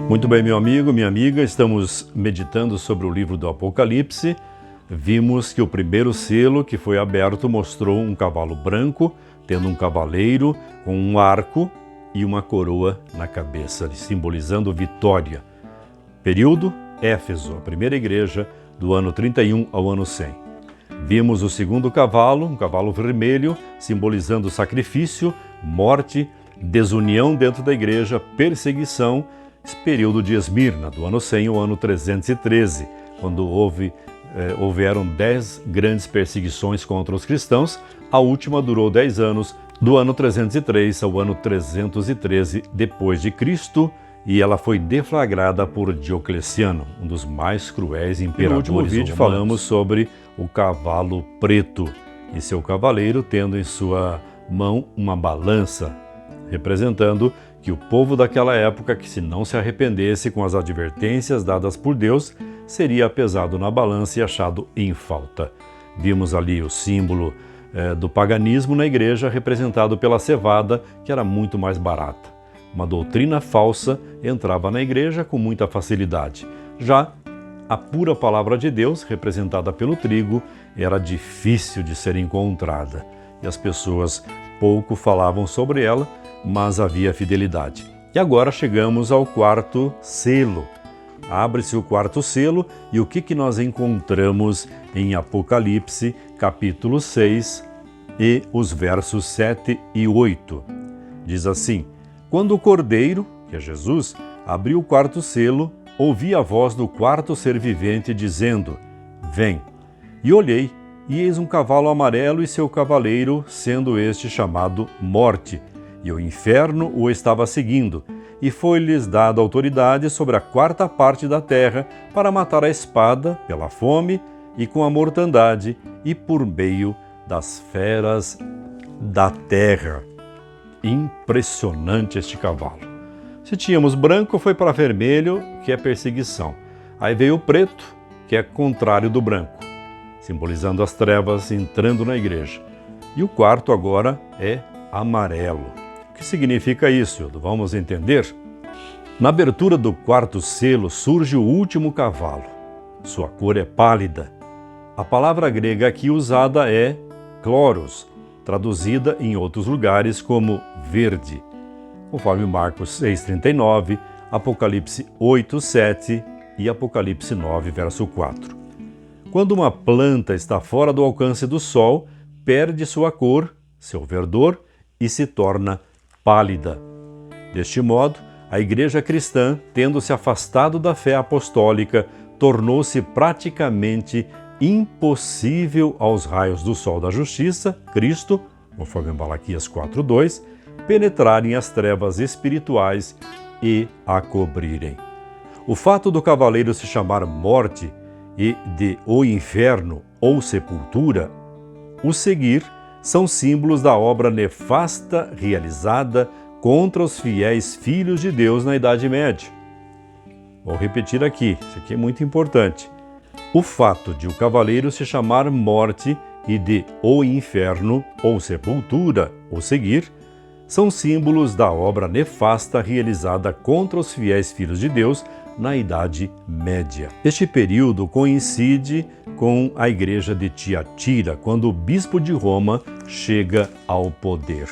Muito bem, meu amigo, minha amiga, estamos meditando sobre o livro do Apocalipse. Vimos que o primeiro selo que foi aberto mostrou um cavalo branco, tendo um cavaleiro com um arco e uma coroa na cabeça, simbolizando vitória. Período: Éfeso, a primeira igreja, do ano 31 ao ano 100. Vimos o segundo cavalo, um cavalo vermelho, simbolizando sacrifício, morte, desunião dentro da igreja, perseguição. Esse período de Esmirna, do ano 100 ao ano 313, quando houveram 10 grandes perseguições contra os cristãos. A última durou 10 anos, do ano 303 ao ano 313 depois de Cristo, e ela foi deflagrada por Diocleciano, um dos mais cruéis imperadores. No último vídeo falamos sobre o cavalo preto e seu cavaleiro tendo em sua mão uma balança, representando que o povo daquela época, que se não se arrependesse com as advertências dadas por Deus, seria pesado na balança e achado em falta. Vimos ali o símbolo do paganismo na igreja, representado pela cevada, que era muito mais barata. Uma doutrina falsa entrava na igreja com muita facilidade. Já a pura palavra de Deus, representada pelo trigo, era difícil de ser encontrada, e as pessoas pouco falavam sobre ela, mas havia fidelidade. E agora chegamos ao quarto selo. Abre-se o quarto selo e o que nós encontramos em Apocalipse, capítulo 6 e os versos 7 e 8. Diz assim: quando o Cordeiro, que é Jesus, abriu o quarto selo, ouvi a voz do quarto ser vivente dizendo: vem. E olhei, e eis um cavalo amarelo e seu cavaleiro, sendo este chamado Morte, e o inferno o estava seguindo, e foi-lhes dada autoridade sobre a quarta parte da terra para matar a espada, pela fome e com a mortandade, e por meio das feras da terra. Impressionante este cavalo. Se tínhamos branco, foi para vermelho, que é perseguição. Aí veio o preto, que é contrário do branco, simbolizando as trevas entrando na igreja. E o quarto agora é amarelo. O que significa isso, Hildo? Vamos entender? Na abertura do quarto selo surge o último cavalo. Sua cor é pálida. A palavra grega aqui usada é chloros, traduzida em outros lugares como verde, conforme Marcos 6,39, Apocalipse 8,7 e Apocalipse 9, verso 4. Quando uma planta está fora do alcance do sol, perde sua cor, seu verdor, e se torna pálida. Deste modo, a igreja cristã, tendo se afastado da fé apostólica, tornou-se praticamente impossível aos raios do sol da justiça, Cristo, conforme Malaquias 4:2, penetrarem as trevas espirituais e a cobrirem. O fato do cavaleiro se chamar Morte e de o inferno ou sepultura, o seguir, são símbolos da obra nefasta realizada contra os fiéis filhos de Deus na Idade Média. Vou repetir aqui, isso aqui é muito importante. O fato de o cavaleiro se chamar Morte e de o inferno ou sepultura, ou seguir, são símbolos da obra nefasta realizada contra os fiéis filhos de Deus na Idade Média. Este período coincide com a igreja de Tiatira, quando o bispo de Roma chega ao poder.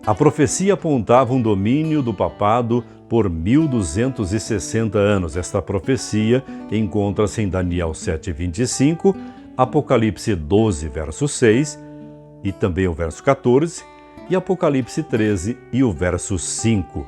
A profecia apontava um domínio do papado por 1260 anos. Esta profecia encontra-se em Daniel 7:25, Apocalipse 12, verso 6, e também o verso 14, e Apocalipse 13 e o verso 5.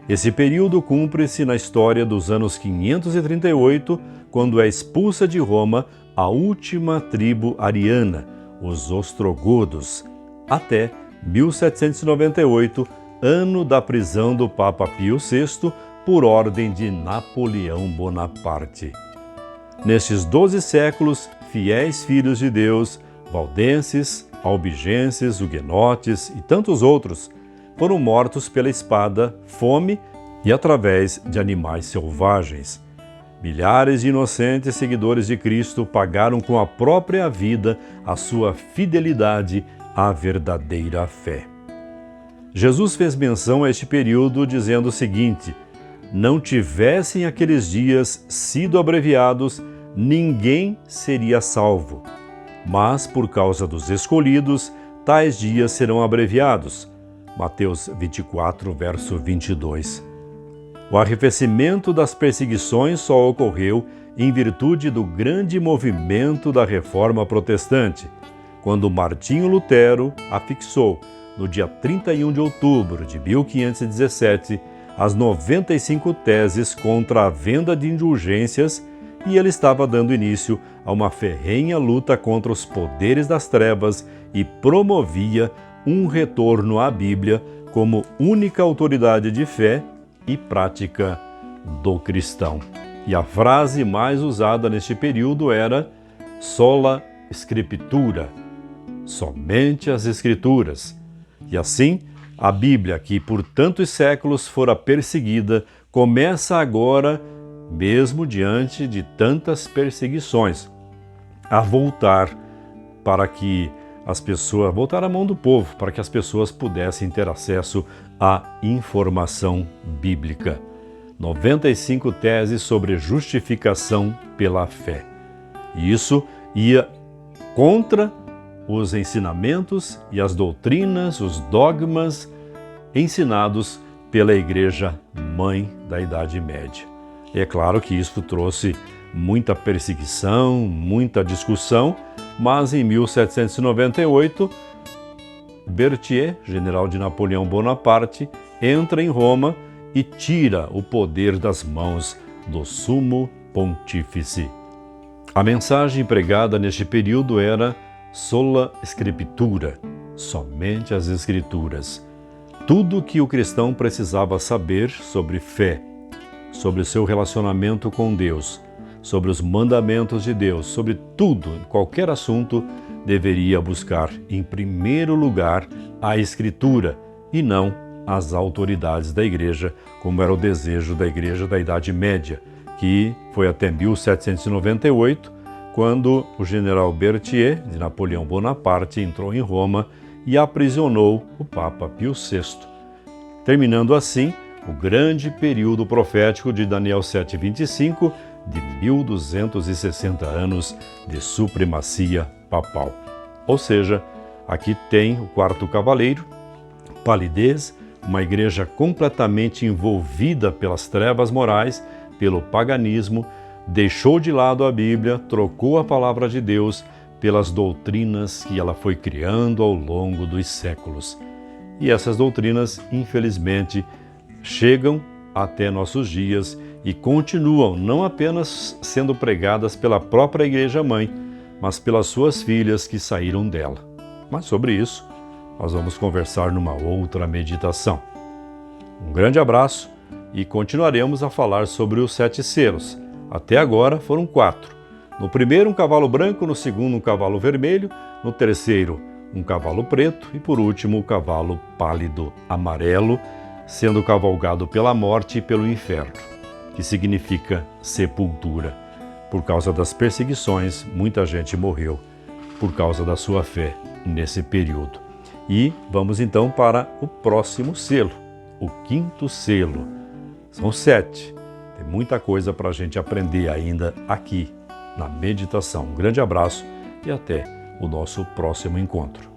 Esse período cumpre-se na história dos anos 538, quando é expulsa de Roma a última tribo ariana, os ostrogodos, até 1798, ano da prisão do Papa Pio VI, por ordem de Napoleão Bonaparte. Nestes 12 séculos, fiéis filhos de Deus, valdenses, albigenses, huguenotes e tantos outros, foram mortos pela espada, fome e através de animais selvagens. Milhares de inocentes seguidores de Cristo pagaram com a própria vida a sua fidelidade à verdadeira fé. Jesus fez menção a este período dizendo o seguinte: não tivessem aqueles dias sido abreviados, ninguém seria salvo. Mas, por causa dos escolhidos, tais dias serão abreviados. Mateus 24, verso 22. O arrefecimento das perseguições só ocorreu em virtude do grande movimento da Reforma Protestante, quando Martinho Lutero afixou, no dia 31 de outubro de 1517, as 95 teses contra a venda de indulgências, e ele estava dando início a uma ferrenha luta contra os poderes das trevas e promovia um retorno à Bíblia como única autoridade de fé e prática do cristão. E a frase mais usada neste período era sola scriptura, somente as Escrituras. E assim, a Bíblia, que por tantos séculos fora perseguida, começa agora, mesmo diante de tantas perseguições, a voltar para que as pessoas, voltar à mão do povo, para que as pessoas pudessem ter acesso à informação bíblica. 95 teses sobre justificação pela fé. E isso ia contra os ensinamentos e as doutrinas, os dogmas ensinados pela Igreja Mãe da Idade Média. E é claro que isso trouxe muita perseguição, muita discussão, mas em 1798, Berthier, general de Napoleão Bonaparte, entra em Roma e tira o poder das mãos do sumo pontífice. A mensagem pregada neste período era sola scriptura, somente as Escrituras. Tudo o que o cristão precisava saber sobre fé, sobre o seu relacionamento com Deus, sobre os mandamentos de Deus, sobre tudo, qualquer assunto, deveria buscar em primeiro lugar a Escritura e não as autoridades da Igreja, como era o desejo da Igreja da Idade Média, que foi até 1798, quando o general Berthier, de Napoleão Bonaparte, entrou em Roma e aprisionou o Papa Pio VI, terminando assim o grande período profético de Daniel 7:25, de 1260 anos de supremacia papal. Ou seja, aqui tem o quarto cavaleiro, palidez, uma igreja completamente envolvida pelas trevas morais, pelo paganismo, deixou de lado a Bíblia, trocou a palavra de Deus pelas doutrinas que ela foi criando ao longo dos séculos. E essas doutrinas, infelizmente, chegam até nossos dias e continuam não apenas sendo pregadas pela própria Igreja Mãe, mas pelas suas filhas que saíram dela. Mas sobre isso, nós vamos conversar numa outra meditação. Um grande abraço e continuaremos a falar sobre os 7 selos. Até agora foram 4. No primeiro, um cavalo branco, no segundo, um cavalo vermelho, no terceiro, um cavalo preto e, por último, o cavalo pálido amarelo, sendo cavalgado pela morte e pelo inferno, que significa sepultura. Por causa das perseguições, muita gente morreu por causa da sua fé nesse período. E vamos então para o próximo selo, o 5º selo. São 7. Tem muita coisa para a gente aprender ainda aqui na meditação. Um grande abraço e até o nosso próximo encontro.